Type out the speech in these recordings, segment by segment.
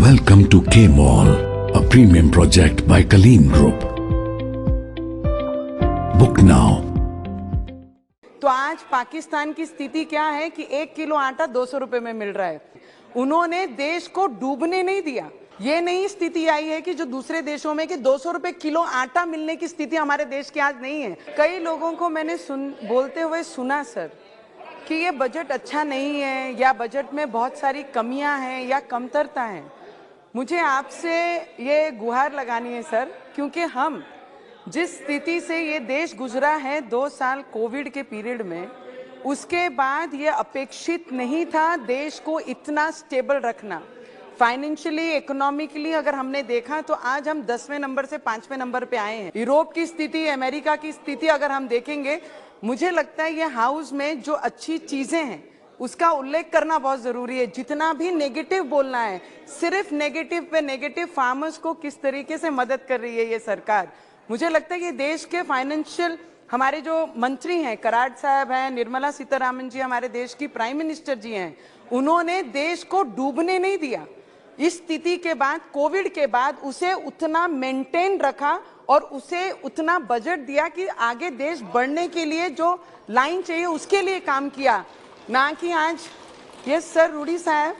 Welcome to K Mall, a premium project by Kaleen Group. Book now. तो आज पाकिस्तान की स्थिति क्या है कि 1 किलो आटा 200 रुपए में मिल रहा है। उन्होंने देश को डूबने नहीं दिया। ये नई स्थिति आई है कि जो दूसरे देशों में कि 200 रुपए किलो आटा मिलने की स्थिति हमारे देश की आज नहीं है। कई लोगों को मैंने बोलते हुए सुना सर कि ये बजट अच्छा नहीं है या बजट में बहुत सारी कमियां हैं या कमतरता है। मुझे आपसे ये गुहार लगानी है सर, क्योंकि हम जिस स्थिति से ये देश गुजरा है 2 साल कोविड के पीरियड में, उसके बाद ये अपेक्षित नहीं था देश को इतना स्टेबल रखना। फाइनेंशियली, इकोनॉमिकली अगर हमने देखा तो आज हम 10वें नंबर से 5वें नंबर पे आए हैं। यूरोप की स्थिति, अमेरिका की स्थिति अगर हम देखेंगे, मुझे लगता है ये हाउस में जो अच्छी चीजें हैं उसका उल्लेख करना बहुत जरूरी है। जितना भी नेगेटिव बोलना है, सिर्फ नेगेटिव पे नेगेटिव, फार्मर्स को किस तरीके से मदद कर रही है ये सरकार। मुझे लगता है कि देश के फाइनेंशियल हमारे जो मंत्री हैं, कराड़ साहब हैं, निर्मला सीतारामन जी हमारे देश की प्राइम मिनिस्टर जी हैं, उन्होंने देश को डूबने नहीं दिया। इस स्थिति के बाद, कोविड के बाद उसे उतना मेंटेन रखा और उसे उतना बजट दिया कि आगे देश बढ़ने के लिए जो लाइन चाहिए उसके लिए काम किया, ना कि आज ये सर रूडी साहब,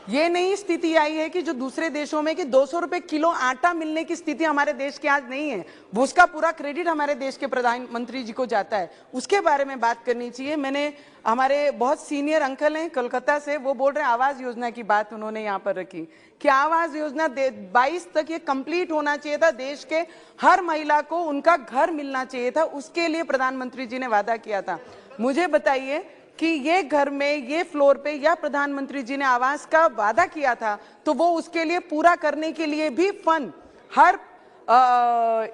ये नई स्थिति आई है कि जो दूसरे देशों में कि 200 रुपए किलो आटा मिलने की स्थिति हमारे देश की आज नहीं है। वो उसका पूरा क्रेडिट हमारे देश के प्रधानमंत्री जी को जाता है, उसके बारे में बात करनी चाहिए। मैंने हमारे बहुत सीनियर अंकल हैं कोलकाता से, वो बोल रहे हैं आवास योजना की बात उन्होंने यहाँ पर रखी कि आवास योजना 22 तक ये कंप्लीट होना चाहिए था, देश के हर महिला को उनका घर मिलना चाहिए था, उसके लिए प्रधानमंत्री जी ने वादा किया था। मुझे बताइए कि ये घर में, ये फ्लोर पे या प्रधानमंत्री जी ने आवास का वादा किया था तो वो उसके लिए पूरा करने के लिए भी फंड हर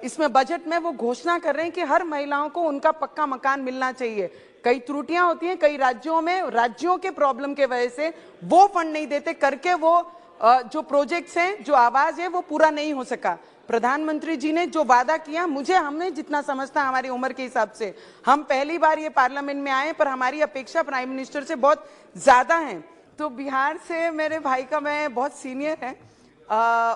इसमें बजट में वो घोषणा कर रहे हैं कि हर महिलाओं को उनका पक्का मकान मिलना चाहिए। कई त्रुटियां होती हैं कई राज्यों में, राज्यों के प्रॉब्लम के वजह से वो फंड नहीं देते करके वो जो प्रोजेक्ट्स हैं, जो आवाज है, वो पूरा नहीं हो सका। प्रधानमंत्री जी ने जो वादा किया, हमें जितना समझता हमारी उम्र के हिसाब से, हम पहली बार ये पार्लियामेंट में आए, पर हमारी अपेक्षा प्राइम मिनिस्टर से बहुत ज्यादा है। तो बिहार से मेरे भाई का, मैं बहुत सीनियर है,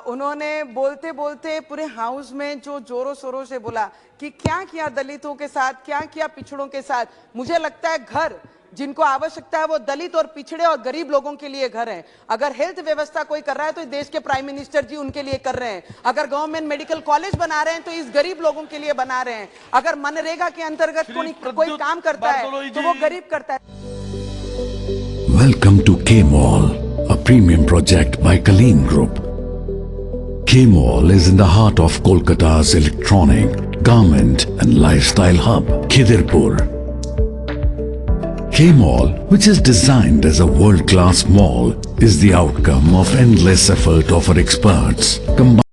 उन्होंने बोलते बोलते पूरे हाउस में जो जोरों शोरों से बोला कि क्या किया दलितों के साथ, क्या किया पिछड़ों के साथ। मुझे लगता है घर जिनको आवश्यकता है वो दलित और पिछड़े और गरीब लोगों के लिए घर है। अगर हेल्थ व्यवस्था कोई कर रहा है तो देश के प्राइम मिनिस्टर जी उनके लिए कर रहे हैं। अगर गवर्नमेंट मेडिकल कॉलेज बना रहे हैं तो इस गरीब लोगों के लिए बना रहे हैं। अगर मनरेगा के अंतर्गत कोई काम करता है तो वो गरीब करता है। Welcome to K Mall, a premium project by Kaleen Group. K Mall is in the heart of Kolkata's electronic, garment and lifestyle hub, Khidirpur. K Mall, which is designed as a world-class mall, is the outcome of endless effort of our experts.